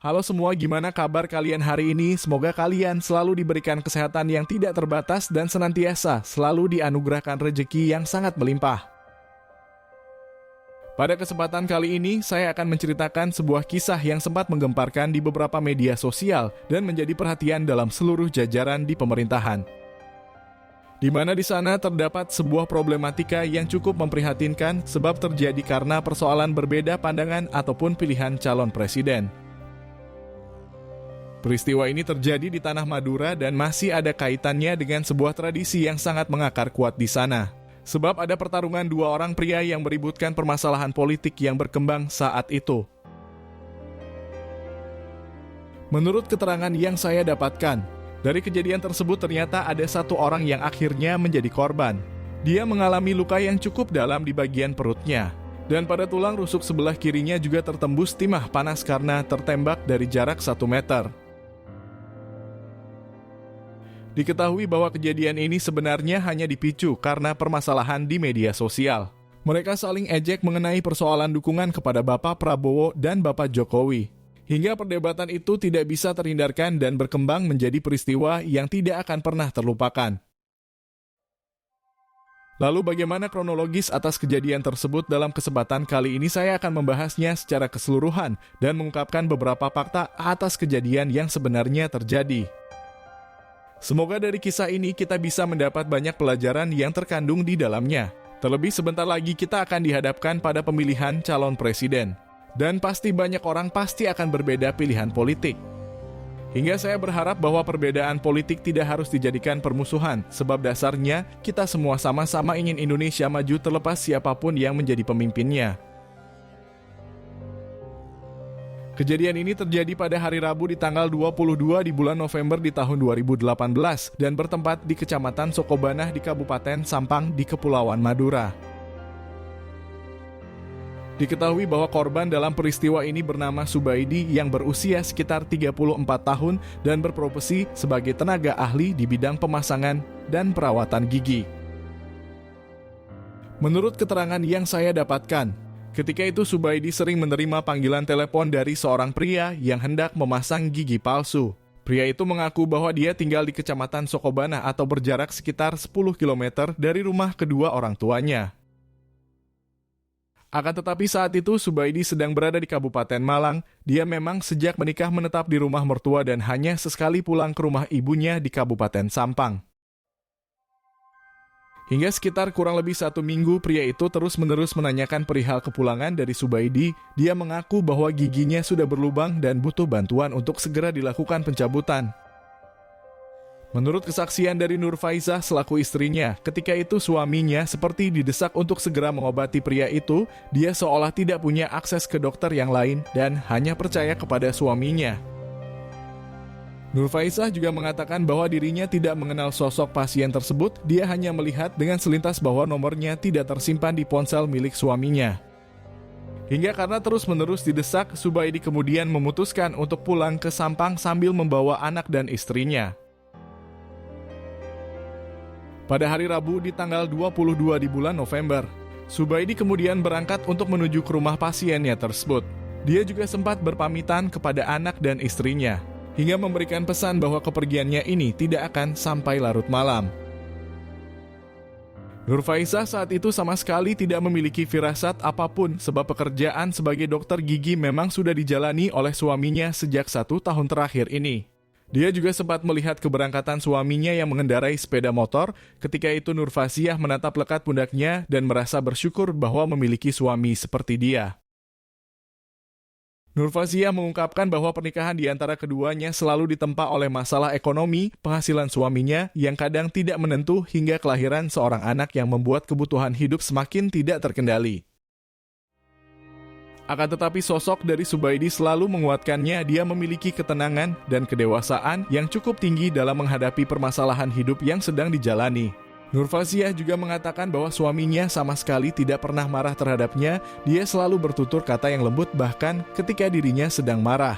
Halo semua, gimana kabar kalian hari ini? Semoga kalian selalu diberikan kesehatan yang tidak terbatas dan senantiasa selalu dianugerahkan rezeki yang sangat melimpah. Pada kesempatan kali ini, saya akan menceritakan sebuah kisah yang sempat menggemparkan di beberapa media sosial dan menjadi perhatian dalam seluruh jajaran di pemerintahan. Di mana di sana terdapat sebuah problematika yang cukup memprihatinkan sebab terjadi karena persoalan berbeda pandangan ataupun pilihan calon presiden. Peristiwa ini terjadi di tanah Madura dan masih ada kaitannya dengan sebuah tradisi yang sangat mengakar kuat di sana. Sebab ada pertarungan dua orang pria yang meributkan permasalahan politik yang berkembang saat itu. Menurut keterangan yang saya dapatkan, dari kejadian tersebut ternyata ada satu orang yang akhirnya menjadi korban. Dia mengalami luka yang cukup dalam di bagian perutnya. Dan pada tulang rusuk sebelah kirinya juga tertembus timah panas karena tertembak dari jarak 1 meter. Diketahui bahwa kejadian ini sebenarnya hanya dipicu karena permasalahan di media sosial. Mereka saling ejek mengenai persoalan dukungan kepada Bapak Prabowo dan Bapak Jokowi. Hingga perdebatan itu tidak bisa terhindarkan dan berkembang menjadi peristiwa yang tidak akan pernah terlupakan. Lalu bagaimana kronologis atas kejadian tersebut? Dalam kesempatan kali ini saya akan membahasnya secara keseluruhan dan mengungkapkan beberapa fakta atas kejadian yang sebenarnya terjadi. Semoga dari kisah ini kita bisa mendapat banyak pelajaran yang terkandung di dalamnya. Terlebih sebentar lagi kita akan dihadapkan pada pemilihan calon presiden. Dan pasti banyak orang pasti akan berbeda pilihan politik. Hingga saya berharap bahwa perbedaan politik tidak harus dijadikan permusuhan, sebab dasarnya kita semua sama-sama ingin Indonesia maju terlepas siapapun yang menjadi pemimpinnya. Kejadian ini terjadi pada hari Rabu di tanggal 22 di bulan November di tahun 2018 dan bertempat di Kecamatan Sokobanah di Kabupaten Sampang di Kepulauan Madura. Diketahui bahwa korban dalam peristiwa ini bernama Subaidi yang berusia sekitar 34 tahun dan berprofesi sebagai tenaga ahli di bidang pemasangan dan perawatan gigi. Menurut keterangan yang saya dapatkan, ketika itu Subaidi sering menerima panggilan telepon dari seorang pria yang hendak memasang gigi palsu. Pria itu mengaku bahwa dia tinggal di Kecamatan Sokobanah atau berjarak sekitar 10 km dari rumah kedua orang tuanya. Akan tetapi saat itu Subaidi sedang berada di Kabupaten Malang. Dia memang sejak menikah menetap di rumah mertua dan hanya sesekali pulang ke rumah ibunya di Kabupaten Sampang. Hingga sekitar kurang lebih 1 minggu, pria itu terus-menerus menanyakan perihal kepulangan dari Subaidi. Dia mengaku bahwa giginya sudah berlubang dan butuh bantuan untuk segera dilakukan pencabutan. Menurut kesaksian dari Nur Faizah selaku istrinya, ketika itu suaminya seperti didesak untuk segera mengobati pria itu. Dia seolah tidak punya akses ke dokter yang lain dan hanya percaya kepada suaminya. Nur Faizah juga mengatakan bahwa dirinya tidak mengenal sosok pasien tersebut. Dia hanya melihat dengan selintas bahwa nomornya tidak tersimpan di ponsel milik suaminya. Hingga karena terus-menerus didesak, Subaidi kemudian memutuskan untuk pulang ke Sampang sambil membawa anak dan istrinya. Pada hari Rabu di tanggal 22 di bulan November, Subaidi kemudian berangkat untuk menuju ke rumah pasiennya tersebut. Dia juga sempat berpamitan kepada anak dan istrinya, hingga memberikan pesan bahwa kepergiannya ini tidak akan sampai larut malam. Nur Faizah saat itu sama sekali tidak memiliki firasat apapun sebab pekerjaan sebagai dokter gigi memang sudah dijalani oleh suaminya sejak 1 tahun terakhir ini. Dia juga sempat melihat keberangkatan suaminya yang mengendarai sepeda motor. Ketika itu Nur Faizah menatap lekat pundaknya dan merasa bersyukur bahwa memiliki suami seperti dia. Nur Faizah mengungkapkan bahwa pernikahan di antara keduanya selalu ditempa oleh masalah ekonomi, penghasilan suaminya yang kadang tidak menentu hingga kelahiran seorang anak yang membuat kebutuhan hidup semakin tidak terkendali. Akan tetapi sosok dari Subaidi selalu menguatkannya. Dia memiliki ketenangan dan kedewasaan yang cukup tinggi dalam menghadapi permasalahan hidup yang sedang dijalani. Nur Faizah juga mengatakan bahwa suaminya sama sekali tidak pernah marah terhadapnya. Dia selalu bertutur kata yang lembut bahkan ketika dirinya sedang marah.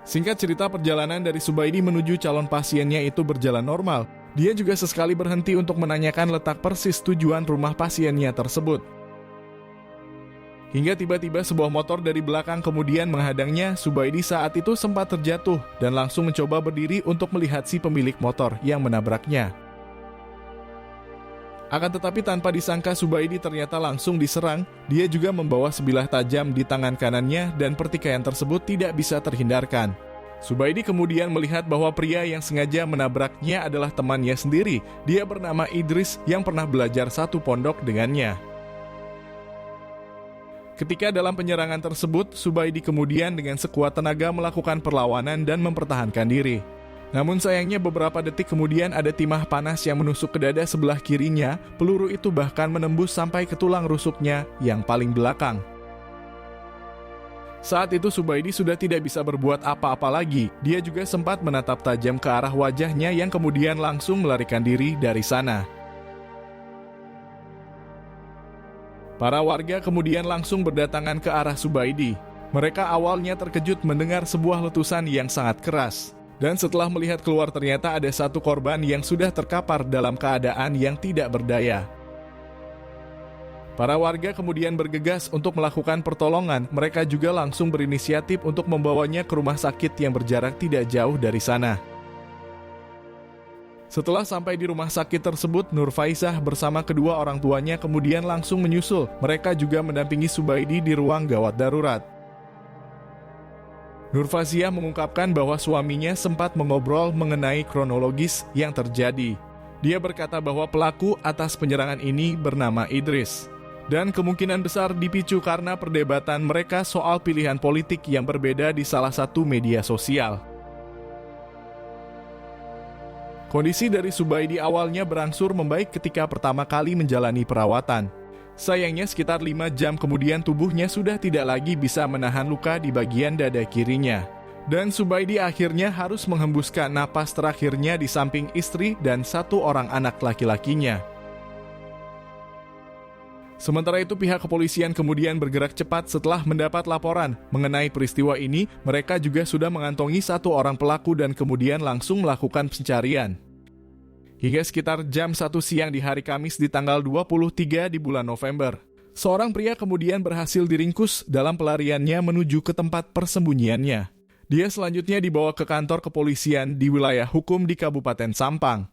Singkat cerita, perjalanan dari Subaidi menuju calon pasiennya itu berjalan normal. Dia juga sesekali berhenti untuk menanyakan letak persis tujuan rumah pasiennya tersebut. Hingga tiba-tiba sebuah motor dari belakang kemudian menghadangnya. Subaidi saat itu sempat terjatuh dan langsung mencoba berdiri untuk melihat si pemilik motor yang menabraknya. Akan tetapi tanpa disangka Subaidi ternyata langsung diserang. Dia juga membawa sebilah tajam di tangan kanannya dan pertikaian tersebut tidak bisa terhindarkan. Subaidi kemudian melihat bahwa pria yang sengaja menabraknya adalah temannya sendiri. Dia bernama Idris yang pernah belajar satu pondok dengannya. Ketika dalam penyerangan tersebut, Subaidi kemudian dengan sekuat tenaga melakukan perlawanan dan mempertahankan diri. Namun sayangnya beberapa detik kemudian ada timah panas yang menusuk ke dada sebelah kirinya. Peluru itu bahkan menembus sampai ke tulang rusuknya yang paling belakang. Saat itu Subaidi sudah tidak bisa berbuat apa-apa lagi. Dia juga sempat menatap tajam ke arah wajahnya yang kemudian langsung melarikan diri dari sana. Para warga kemudian langsung berdatangan ke arah Subaidi. Mereka awalnya terkejut mendengar sebuah letusan yang sangat keras. Dan setelah melihat keluar ternyata ada satu korban yang sudah terkapar dalam keadaan yang tidak berdaya. Para warga kemudian bergegas untuk melakukan pertolongan. Mereka juga langsung berinisiatif untuk membawanya ke rumah sakit yang berjarak tidak jauh dari sana. Setelah sampai di rumah sakit tersebut, Nur Faizah bersama kedua orang tuanya kemudian langsung menyusul. Mereka juga mendampingi Subaidi di ruang gawat darurat. Nur Faizah mengungkapkan bahwa suaminya sempat mengobrol mengenai kronologis yang terjadi. Dia berkata bahwa pelaku atas penyerangan ini bernama Idris. Dan kemungkinan besar dipicu karena perdebatan mereka soal pilihan politik yang berbeda di salah satu media sosial. Kondisi dari Subaidi awalnya berangsur membaik ketika pertama kali menjalani perawatan. Sayangnya sekitar 5 jam kemudian tubuhnya sudah tidak lagi bisa menahan luka di bagian dada kirinya. Dan Subaidi akhirnya harus menghembuskan napas terakhirnya di samping istri dan satu orang anak laki-lakinya. Sementara itu pihak kepolisian kemudian bergerak cepat setelah mendapat laporan mengenai peristiwa ini. Mereka juga sudah mengantongi satu orang pelaku dan kemudian langsung melakukan pencarian. Hingga sekitar jam 1 siang di hari Kamis di tanggal 23 di bulan November, seorang pria kemudian berhasil diringkus dalam pelariannya menuju ke tempat persembunyiannya. Dia selanjutnya dibawa ke kantor kepolisian di wilayah hukum di Kabupaten Sampang.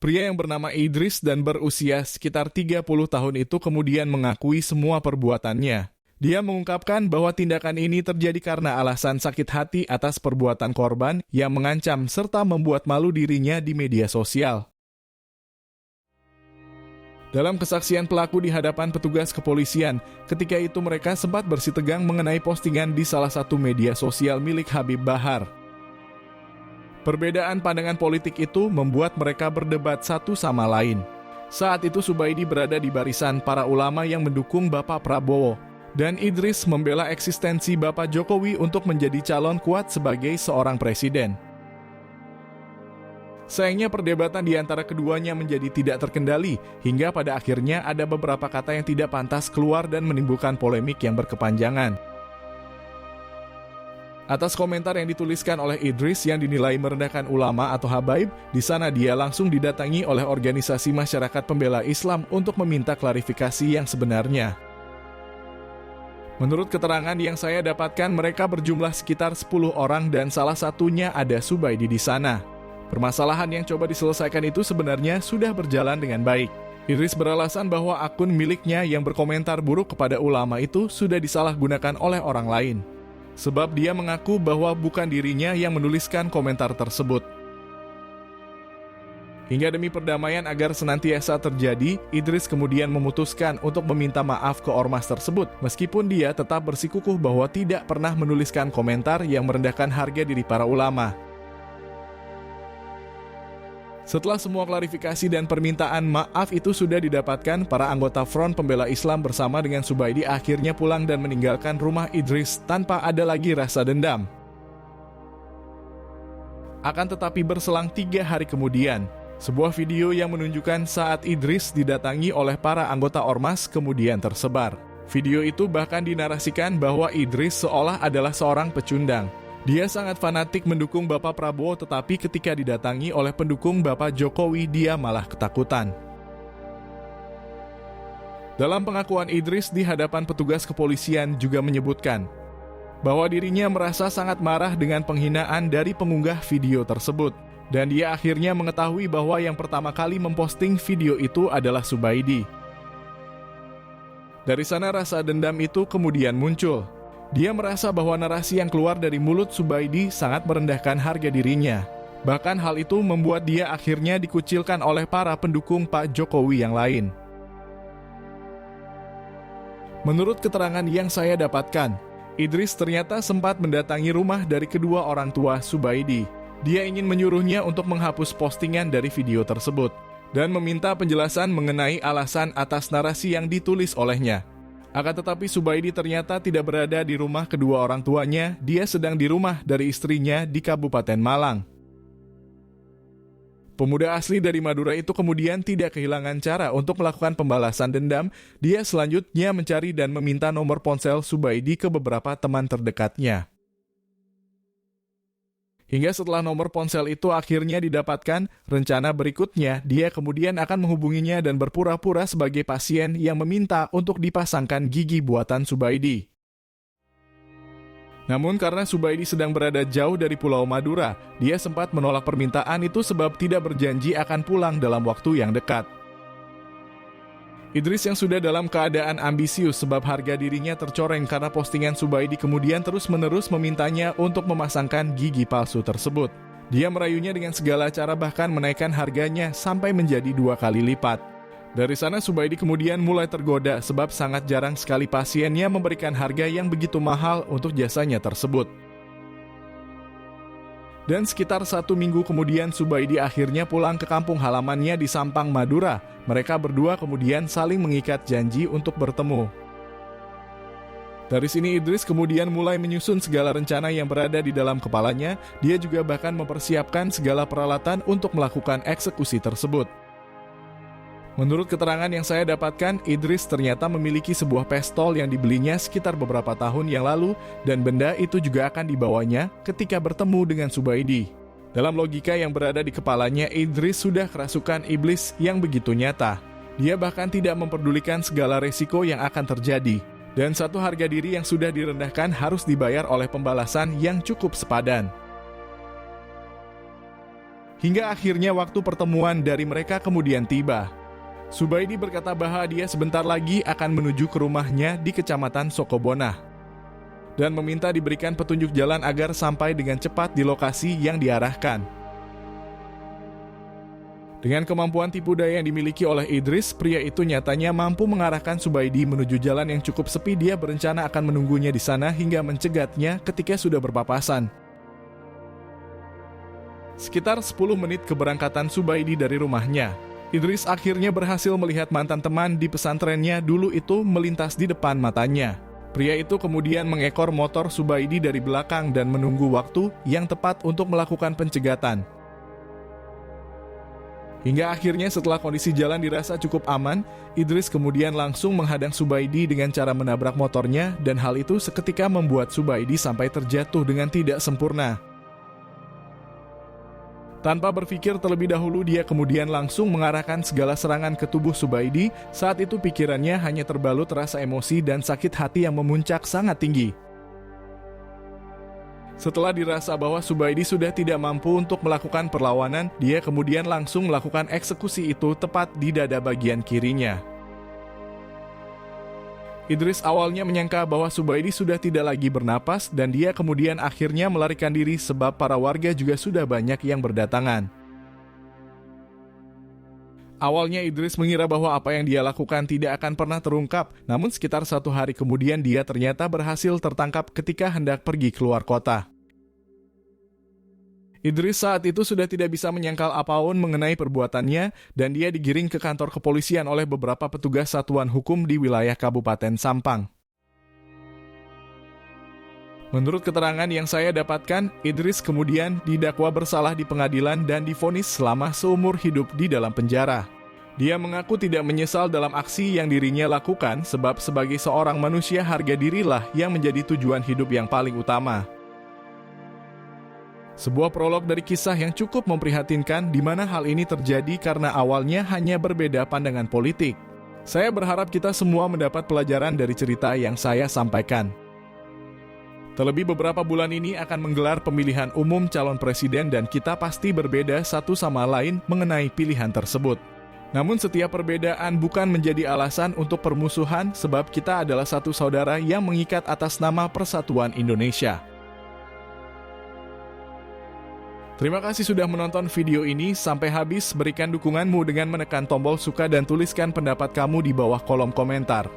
Pria yang bernama Idris dan berusia sekitar 30 tahun itu kemudian mengakui semua perbuatannya. Dia mengungkapkan bahwa tindakan ini terjadi karena alasan sakit hati atas perbuatan korban yang mengancam serta membuat malu dirinya di media sosial. Dalam kesaksian pelaku di hadapan petugas kepolisian, ketika itu mereka sempat bersitegang mengenai postingan di salah satu media sosial milik Habib Bahar. Perbedaan pandangan politik itu membuat mereka berdebat satu sama lain. Saat itu Subaidi berada di barisan para ulama yang mendukung Bapak Prabowo. Dan Idris membela eksistensi Bapak Jokowi untuk menjadi calon kuat sebagai seorang presiden. Sayangnya perdebatan di antara keduanya menjadi tidak terkendali, hingga pada akhirnya ada beberapa kata yang tidak pantas keluar dan menimbulkan polemik yang berkepanjangan. Atas komentar yang dituliskan oleh Idris yang dinilai merendahkan ulama atau habaib, di sana dia langsung didatangi oleh organisasi masyarakat pembela Islam untuk meminta klarifikasi yang sebenarnya. Menurut keterangan yang saya dapatkan, mereka berjumlah sekitar 10 orang dan salah satunya ada Subaidi di sana. Permasalahan yang coba diselesaikan itu sebenarnya sudah berjalan dengan baik. Idris beralasan bahwa akun miliknya yang berkomentar buruk kepada ulama itu sudah disalahgunakan oleh orang lain. Sebab dia mengaku bahwa bukan dirinya yang menuliskan komentar tersebut. Hingga demi perdamaian agar senantiasa terjadi, Idris kemudian memutuskan untuk meminta maaf ke ormas tersebut, meskipun dia tetap bersikukuh bahwa tidak pernah menuliskan komentar yang merendahkan harga diri para ulama. Setelah semua klarifikasi dan permintaan maaf itu sudah didapatkan, para anggota Front Pembela Islam bersama dengan Subaidi akhirnya pulang dan meninggalkan rumah Idris tanpa ada lagi rasa dendam. Akan tetapi berselang 3 hari kemudian, sebuah video yang menunjukkan saat Idris didatangi oleh para anggota ormas kemudian tersebar. Video itu bahkan dinarasikan bahwa Idris seolah adalah seorang pecundang. Dia sangat fanatik mendukung Bapak Prabowo, tetapi ketika didatangi oleh pendukung Bapak Jokowi, dia malah ketakutan. Dalam pengakuan Idris di hadapan petugas kepolisian juga menyebutkan bahwa dirinya merasa sangat marah dengan penghinaan dari pengunggah video tersebut. Dan dia akhirnya mengetahui bahwa yang pertama kali memposting video itu adalah Subaidi. Dari sana rasa dendam itu kemudian muncul. Dia merasa bahwa narasi yang keluar dari mulut Subaidi sangat merendahkan harga dirinya. Bahkan hal itu membuat dia akhirnya dikucilkan oleh para pendukung Pak Jokowi yang lain. Menurut keterangan yang saya dapatkan, Idris ternyata sempat mendatangi rumah dari kedua orang tua Subaidi. Dia ingin menyuruhnya untuk menghapus postingan dari video tersebut dan meminta penjelasan mengenai alasan atas narasi yang ditulis olehnya. Akan tetapi Subaidi ternyata tidak berada di rumah kedua orang tuanya, dia sedang di rumah dari istrinya di Kabupaten Malang. Pemuda asli dari Madura itu kemudian tidak kehilangan cara untuk melakukan pembalasan dendam. Dia selanjutnya mencari dan meminta nomor ponsel Subaidi ke beberapa teman terdekatnya. Hingga setelah nomor ponsel itu akhirnya didapatkan, rencana berikutnya dia kemudian akan menghubunginya dan berpura-pura sebagai pasien yang meminta untuk dipasangkan gigi buatan Subaidi. Namun karena Subaidi sedang berada jauh dari Pulau Madura, dia sempat menolak permintaan itu sebab tidak berjanji akan pulang dalam waktu yang dekat. Idris yang sudah dalam keadaan ambisius sebab harga dirinya tercoreng karena postingan Subaidi kemudian terus-menerus memintanya untuk memasangkan gigi palsu tersebut. Dia merayunya dengan segala cara bahkan menaikkan harganya sampai menjadi 2 kali lipat. Dari sana Subaidi kemudian mulai tergoda sebab sangat jarang sekali pasiennya memberikan harga yang begitu mahal untuk jasanya tersebut. Dan sekitar 1 minggu kemudian Subaidi akhirnya pulang ke kampung halamannya di Sampang, Madura. Mereka berdua kemudian saling mengikat janji untuk bertemu. Dari sini Idris kemudian mulai menyusun segala rencana yang berada di dalam kepalanya. Dia juga bahkan mempersiapkan segala peralatan untuk melakukan eksekusi tersebut. Menurut keterangan yang saya dapatkan, Idris ternyata memiliki sebuah pistol yang dibelinya sekitar beberapa tahun yang lalu dan benda itu juga akan dibawanya ketika bertemu dengan Subaidi. Dalam logika yang berada di kepalanya, Idris sudah kerasukan iblis yang begitu nyata. Dia bahkan tidak memperdulikan segala resiko yang akan terjadi. Dan satu harga diri yang sudah direndahkan harus dibayar oleh pembalasan yang cukup sepadan. Hingga akhirnya waktu pertemuan dari mereka kemudian tiba. Subaidi berkata bahwa dia sebentar lagi akan menuju ke rumahnya di Kecamatan Sokobona dan meminta diberikan petunjuk jalan agar sampai dengan cepat di lokasi yang diarahkan. Dengan kemampuan tipu daya yang dimiliki oleh Idris, pria itu nyatanya mampu mengarahkan Subaidi menuju jalan yang cukup sepi. Dia berencana akan menunggunya di sana hingga mencegatnya ketika sudah berpapasan. Sekitar 10 menit keberangkatan Subaidi dari rumahnya, Idris akhirnya berhasil melihat mantan teman di pesantrennya dulu itu melintas di depan matanya. Pria itu kemudian mengekor motor Subaidi dari belakang dan menunggu waktu yang tepat untuk melakukan pencegatan. Hingga akhirnya setelah kondisi jalan dirasa cukup aman, Idris kemudian langsung menghadang Subaidi dengan cara menabrak motornya dan hal itu seketika membuat Subaidi sampai terjatuh dengan tidak sempurna. Tanpa berpikir terlebih dahulu, dia kemudian langsung mengarahkan segala serangan ke tubuh Subaidi. Saat itu pikirannya hanya terbalut rasa emosi dan sakit hati yang memuncak sangat tinggi. Setelah dirasa bahwa Subaidi sudah tidak mampu untuk melakukan perlawanan, dia kemudian langsung melakukan eksekusi itu tepat di dada bagian kirinya. Idris awalnya menyangka bahwa Subaidi sudah tidak lagi bernapas dan dia kemudian akhirnya melarikan diri sebab para warga juga sudah banyak yang berdatangan. Awalnya Idris mengira bahwa apa yang dia lakukan tidak akan pernah terungkap, namun sekitar 1 hari kemudian dia ternyata berhasil tertangkap ketika hendak pergi keluar kota. Idris saat itu sudah tidak bisa menyangkal apapun mengenai perbuatannya dan dia digiring ke kantor kepolisian oleh beberapa petugas satuan hukum di wilayah Kabupaten Sampang. Menurut keterangan yang saya dapatkan, Idris kemudian didakwa bersalah di pengadilan dan divonis selama seumur hidup di dalam penjara. Dia mengaku tidak menyesal dalam aksi yang dirinya lakukan sebab sebagai seorang manusia harga dirilah yang menjadi tujuan hidup yang paling utama. Sebuah prolog dari kisah yang cukup memprihatinkan di mana hal ini terjadi karena awalnya hanya berbeda pandangan politik. Saya berharap kita semua mendapat pelajaran dari cerita yang saya sampaikan. Terlebih beberapa bulan ini akan menggelar pemilihan umum calon presiden dan kita pasti berbeda satu sama lain mengenai pilihan tersebut. Namun setiap perbedaan bukan menjadi alasan untuk permusuhan sebab kita adalah satu saudara yang mengikat atas nama Persatuan Indonesia. Terima kasih sudah menonton video ini sampai habis. Berikan dukunganmu dengan menekan tombol suka dan tuliskan pendapat kamu di bawah kolom komentar.